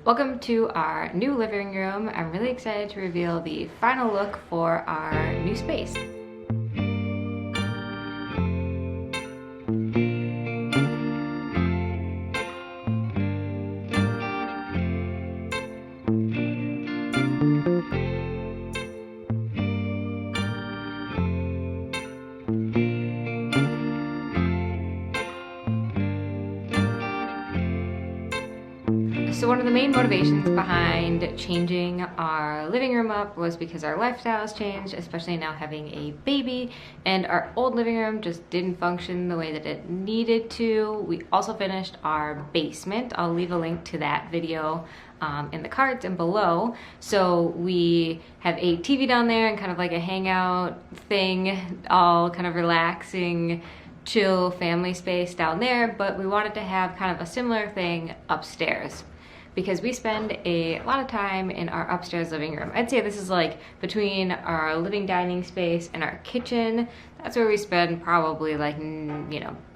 Welcome to our new living room. I'm really excited to reveal the final look for our new space. So one of the main motivations behind changing our living room up was because our lifestyles changed, especially now having a baby, and our old living room just didn't function the way that it needed to. We also finished our basement. I'll leave a link to that video in the cards and below. So we have a TV down there and kind of like a hangout thing, all kind of relaxing, chill family space down there, but we wanted to have kind of a similar thing upstairs, because we spend a lot of time in our upstairs living room. I'd say this is like between our living dining space and our kitchen. That's where we spend probably like,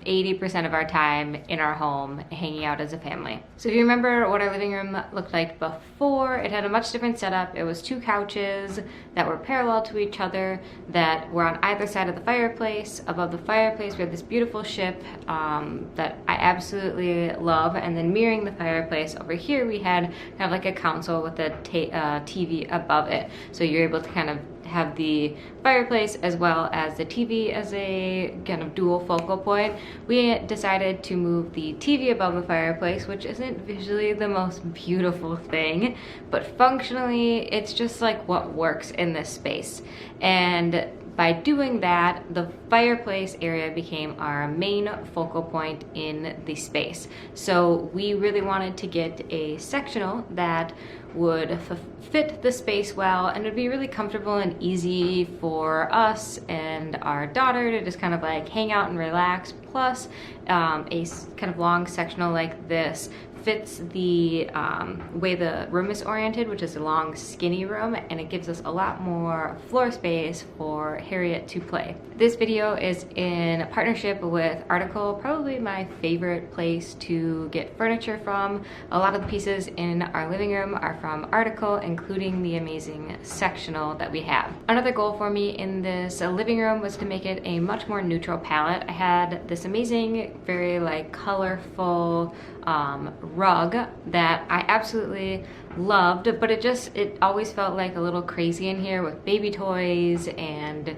80% of our time in our home hanging out as a family. So if you remember what our living room looked like before, it had a much different setup. It was two couches that were parallel to each other that were on either side of the fireplace. Above the fireplace, we had this beautiful ship that I absolutely love. And then mirroring the fireplace over here, we had kind of like a console with a TV above it. So you're able to kind of have the fireplace as well as the TV as a kind of dual focal point. We decided to move the TV above the fireplace, which isn't visually the most beautiful thing, but functionally it's just like what works in this space. And by doing that, the fireplace area became our main focal point in the space. So we really wanted to get a sectional that would fit the space well and would be really comfortable and easy for us and our daughter to just kind of like hang out and relax. Plus, a kind of long sectional like this fits the way the room is oriented, which is a long skinny room, and it gives us a lot more floor space for Harriet to play. This video is in partnership with Article, probably my favorite place to get furniture from. A lot of the pieces in our living room are from Article, including the amazing sectional that we have. Another goal for me in this living room was to make it a much more neutral palette. I had this amazing, very like colorful rug that I absolutely loved, but it always felt like a little crazy in here with baby toys, and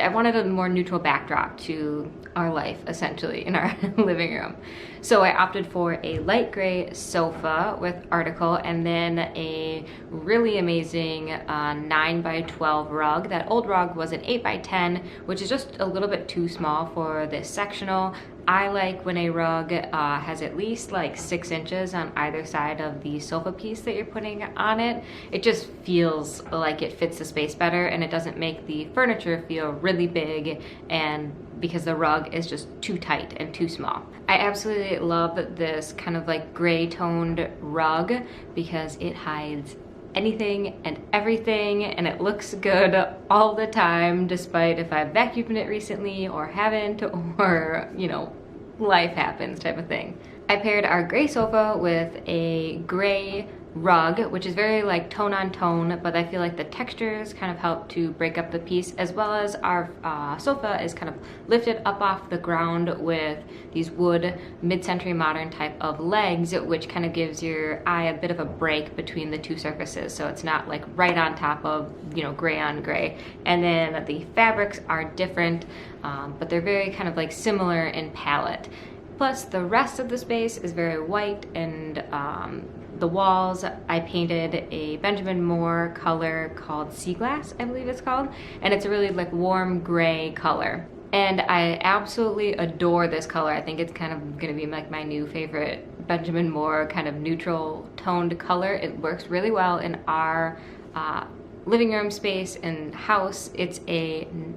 I wanted a more neutral backdrop to our life essentially in our living room. So I opted for a light gray sofa with Article, and then a really amazing 9x12 rug. That old rug was an 8x10, which is just a little bit too small for this sectional. I like when a rug has at least like 6 inches on either side of the sofa piece that you're putting on it. It just feels like it fits the space better, and it doesn't make the furniture feel really big, and because the rug is just too tight and too small. I absolutely love this kind of like gray toned rug because it hides anything and everything, and it looks good all the time, despite if I've vacuumed it recently or haven't, or life happens type of thing. I paired our gray sofa with a gray rug, which is very like tone on tone, but I feel like the textures kind of help to break up the piece, as well as our sofa is kind of lifted up off the ground with these wood mid-century modern type of legs, which kind of gives your eye a bit of a break between the two surfaces, so it's not like right on top of gray on gray. And then the fabrics are different, but they're very kind of like similar in palette. Plus the rest of the space is very white, and the walls, I painted a Benjamin Moore color called Sea Glass, I believe it's called, and it's a really like warm gray color. And I absolutely adore this color. I think it's kind of gonna be like my new favorite Benjamin Moore kind of neutral toned color. It works really well in our living room space and house. It's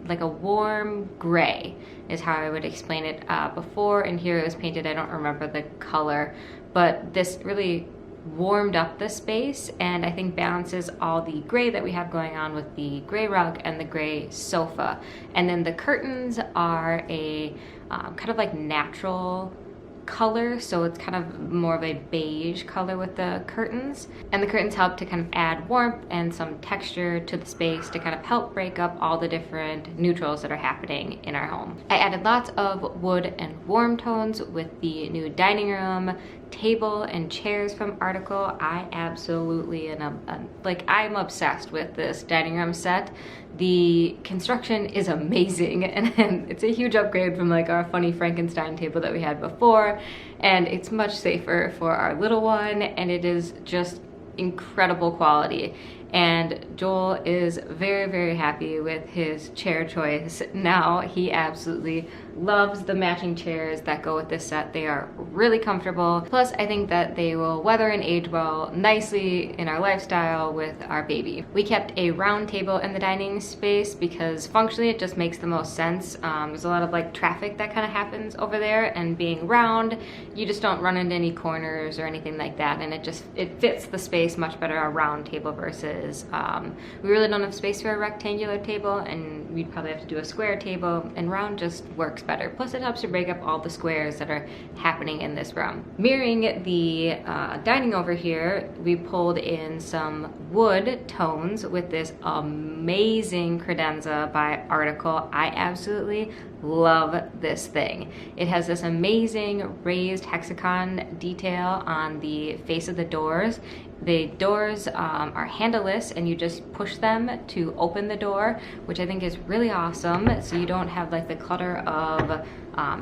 like a warm gray is how I would explain it before, and here it was painted, I don't remember the color, but this really warmed up the space, and I think balances all the gray that we have going on with the gray rug and the gray sofa. And then the curtains are a kind of like natural color, so it's kind of more of a beige color with the curtains. And the curtains help to kind of add warmth and some texture to the space to kind of help break up all the different neutrals that are happening in our home. I added lots of wood and warm tones with the new dining room, table, and chairs from Article. I absolutely, I'm obsessed with this dining room set. The construction is amazing, and it's a huge upgrade from like our funny Frankenstein table that we had before, and it's much safer for our little one, and it is just incredible quality. And Joel is very, very happy with his chair choice. Now he absolutely loves the matching chairs that go with this set. They are really comfortable. Plus, I think that they will weather and age well nicely in our lifestyle with our baby. We kept a round table in the dining space because functionally it just makes the most sense. There's a lot of like traffic that kind of happens over there, and being round, you just don't run into any corners or anything like that, and it fits the space much better, a round table versus we really don't have space for a rectangular table, and we'd probably have to do a square table, and round just works better. Plus it helps to break up all the squares that are happening in this room. Mirroring the dining over here, we pulled in some wood tones with this amazing credenza by Article. I absolutely love this thing. It has this amazing raised hexagon detail on the face of the doors. The doors are handleless, and you just push them to open the door, which I think is really awesome. So you don't have like the clutter of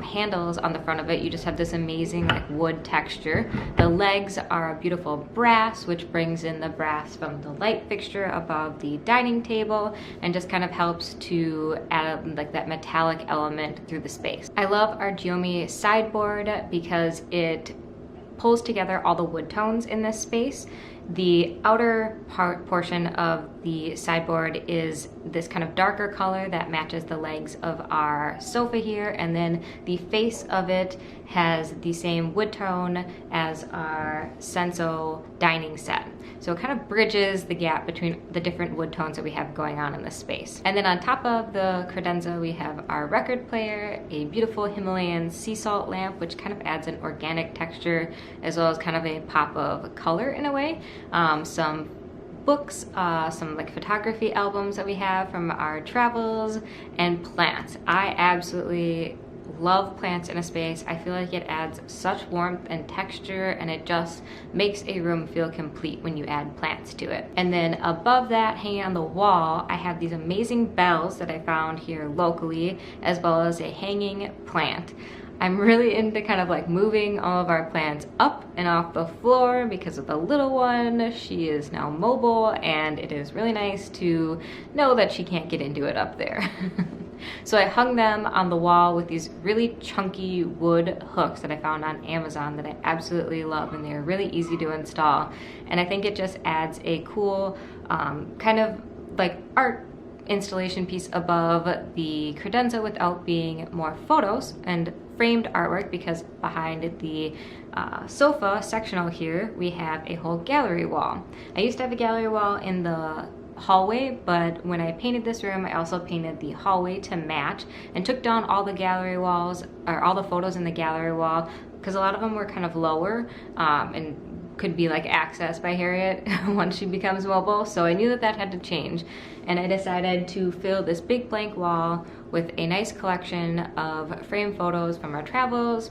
handles on the front of it. You just have this amazing like wood texture. The legs are beautiful brass, which brings in the brass from the light fixture above the dining table and just kind of helps to add like that metallic element through the space. I love our Geome sideboard because it pulls together all the wood tones in this space. The outer portion of the sideboard is this kind of darker color that matches the legs of our sofa here, and then the face of it has the same wood tone as our Seno dining set. So it kind of bridges the gap between the different wood tones that we have going on in this space. And then on top of the credenza, we have our record player, a beautiful Himalayan sea salt lamp, which kind of adds an organic texture as well as kind of a pop of color in a way. Some books, some like photography albums that we have from our travels, and plants. I absolutely love plants in a space. I feel like it adds such warmth and texture, and it just makes a room feel complete when you add plants to it. And then above that, hanging on the wall, I have these amazing bells that I found here locally, as well as a hanging plant. I'm really into kind of like moving all of our plants up and off the floor because of the little one. She is now mobile, and it is really nice to know that she can't get into it up there. So I hung them on the wall with these really chunky wood hooks that I found on Amazon that I absolutely love, and they're really easy to install. And I think it just adds a cool kind of like art installation piece above the credenza without being more photos and framed artwork, because behind the sofa sectional here we have a whole gallery wall. I used to have a gallery wall in the hallway, but when I painted this room, I also painted the hallway to match and took down all the gallery walls, or all the photos in the gallery wall, because a lot of them were kind of lower and could be like accessed by Harriet once she becomes mobile. So I knew that that had to change, and I decided to fill this big blank wall with a nice collection of framed photos from our travels,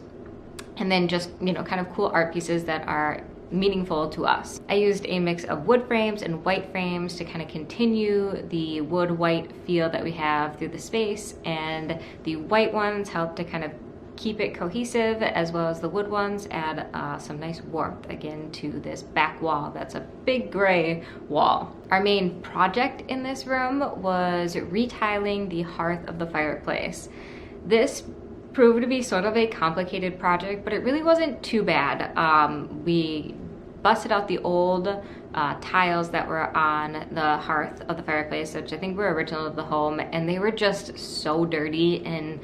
and then just, you know, kind of cool art pieces that are meaningful to us. I used a mix of wood frames and white frames to kind of continue the wood white feel that we have through the space, and the white ones help to kind of keep it cohesive, as well as the wood ones add some nice warmth again to this back wall that's a big gray wall. Our main project in this room was retiling the hearth of the fireplace. This proved to be sort of a complicated project, but it really wasn't too bad. We busted out the old tiles that were on the hearth of the fireplace, which I think were original to the home, and they were just so dirty and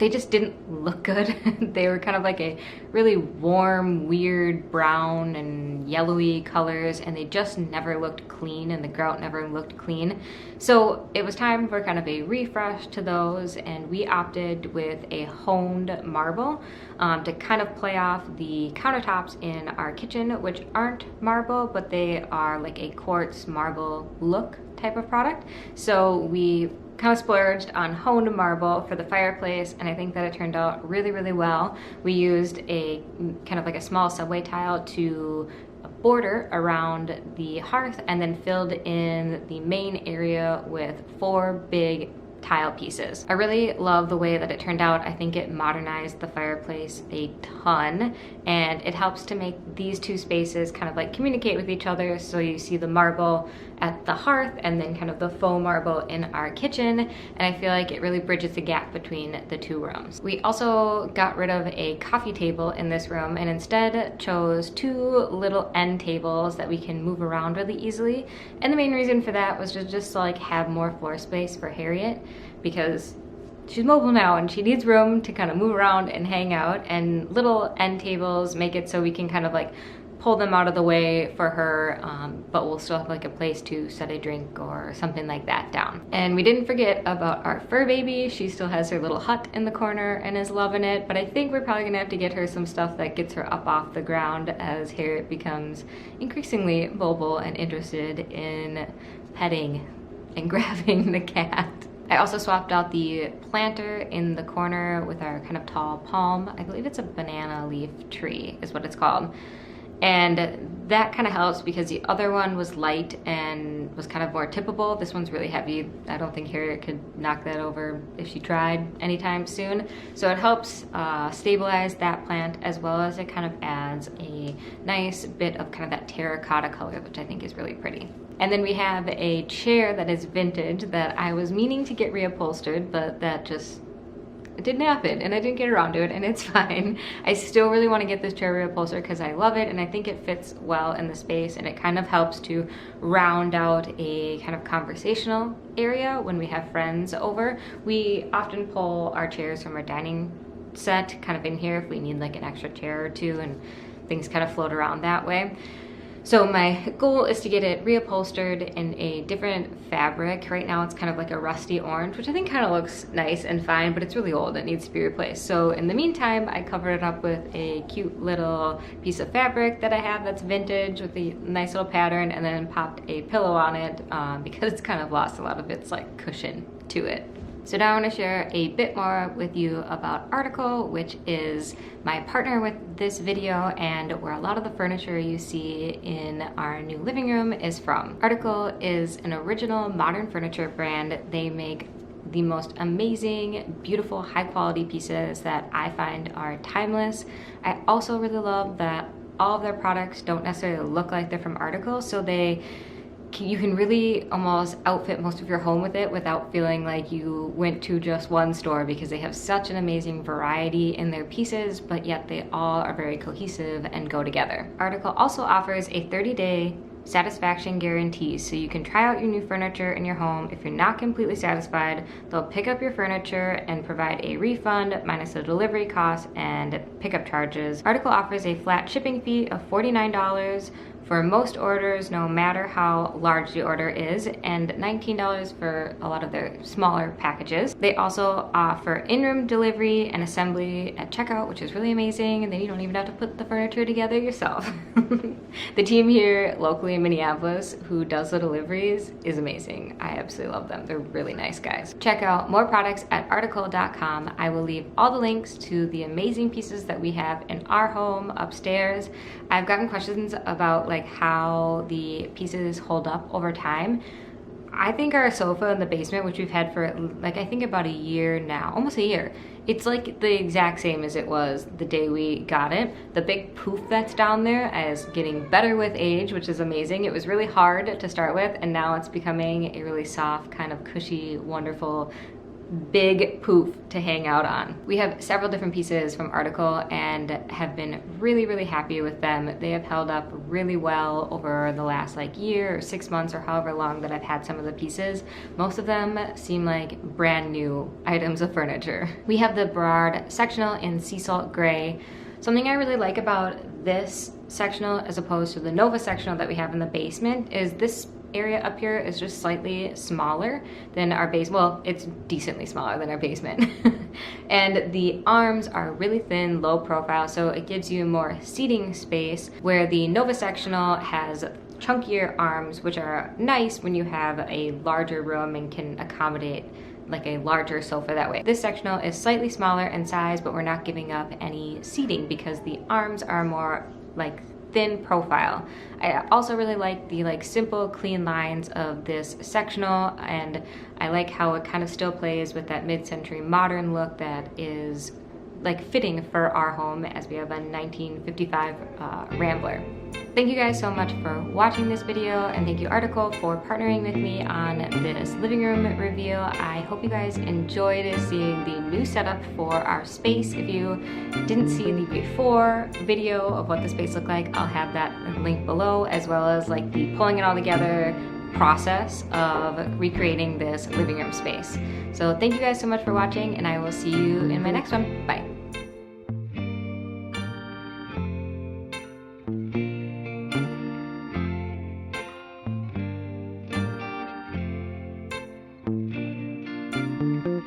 they just didn't look good. They were kind of like a really warm, weird brown and yellowy colors, and they just never looked clean, and the grout never looked clean. So it was time for kind of a refresh to those, and we opted with a honed marble to kind of play off the countertops in our kitchen, which aren't marble, but they are like a quartz marble look type of product. So we kind of splurged on honed marble for the fireplace, and I think that it turned out really, really well. We used a kind of like a small subway tile to border around the hearth, and then filled in the main area with 4 big tile pieces. I really love the way that it turned out. I think it modernized the fireplace a ton, and it helps to make these 2 spaces kind of like communicate with each other. So you see the marble at the hearth and then kind of the faux marble in our kitchen, and I feel like it really bridges the gap between the 2 rooms. We also got rid of a coffee table in this room and instead chose 2 little end tables that we can move around really easily. And the main reason for that was just to like have more floor space for Harriet, because she's mobile now and she needs room to kind of move around and hang out, and little end tables make it so we can kind of like pull them out of the way for her, but we'll still have like a place to set a drink or something like that down. And we didn't forget about our fur baby. She still has her little hut in the corner and is loving it, but I think we're probably gonna have to get her some stuff that gets her up off the ground as Harriet becomes increasingly mobile and interested in petting and grabbing the cat. I also swapped out the planter in the corner with our kind of tall palm. I believe it's a banana leaf tree is what it's called. And that kind of helps because the other one was light and was kind of more tippable. This one's really heavy. I don't think Harriet could knock that over if she tried anytime soon. So it helps stabilize that plant, as well as it kind of adds a nice bit of kind of that terracotta color, which I think is really pretty. And then we have a chair that is vintage that I was meaning to get reupholstered, but that just, it didn't happen and I didn't get around to it, and it's fine. I still really want to get this chair reupholstered because I love it and I think it fits well in the space, and it kind of helps to round out a kind of conversational area when we have friends over. We often pull our chairs from our dining set kind of in here if we need like an extra chair or 2, and things kind of float around that way. So my goal is to get it reupholstered in a different fabric. Right now it's kind of like a rusty orange, which I think kind of looks nice and fine, but it's really old. It needs to be replaced. So in the meantime, I covered it up with a cute little piece of fabric that I have that's vintage with a nice little pattern, and then popped a pillow on it because it's kind of lost a lot of its like cushion to it. So now I want to share a bit more with you about Article, which is my partner with this video and where a lot of the furniture you see in our new living room is from. Article is an original modern furniture brand. They make the most amazing, beautiful, high quality pieces that I find are timeless. I also really love that all of their products don't necessarily look like they're from Article, so you can really almost outfit most of your home with it without feeling like you went to just one store, because they have such an amazing variety in their pieces, but yet they all are very cohesive and go together. Article also offers a 30-day satisfaction guarantee, so you can try out your new furniture in your home. If you're not completely satisfied, they'll pick up your furniture and provide a refund minus the delivery costs and pickup charges. Article offers a flat shipping fee of $49 for most orders, no matter how large the order is, and $19 for a lot of their smaller packages. They also offer in-room delivery and assembly at checkout, which is really amazing, and then you don't even have to put the furniture together yourself. The team here locally in Minneapolis who does the deliveries is amazing. I absolutely love them. They're really nice guys. Check out more products at article.com. I will leave all the links to the amazing pieces that we have in our home upstairs. I've gotten questions about like how the pieces hold up over time. I think our sofa in the basement, which we've had for like I think about a year now, almost a year, it's like the exact same as it was the day we got it. The big poof that's down there is getting better with age, which is amazing. It was really hard to start with, and now it's becoming a really soft, kind of cushy, wonderful big poof to hang out on. We have several different pieces from Article and have been really happy with them. They have held up really well over the last like year or 6 months or however long that I've had some of the pieces. Most of them seem like brand new items of furniture. We have the Burrard sectional in sea salt gray. Something I really like about this sectional as opposed to the Nova sectional that we have in the basement is this area up here is just slightly smaller than our base. Well, it's decently smaller than our basement. And the arms are really thin, low profile, so it gives you more seating space, where the Nova sectional has chunkier arms, which are nice when you have a larger room and can accommodate like a larger sofa that way. This sectional is slightly smaller in size, but we're not giving up any seating because the arms are more like thin profile. I also really like the simple clean lines of this sectional, and I like how it kind of still plays with that mid-century modern look that is like fitting for our home, as we have a 1955 Rambler. Thank you guys so much for watching this video, and thank you Article for partnering with me on this living room review. I hope you guys enjoyed seeing the new setup for our space. If you didn't see the before video of what the space looked like, I'll have that link below, as well as like the pulling it all together process of recreating this living room space. So thank you guys so much for watching, and I will see you in my next one. Bye.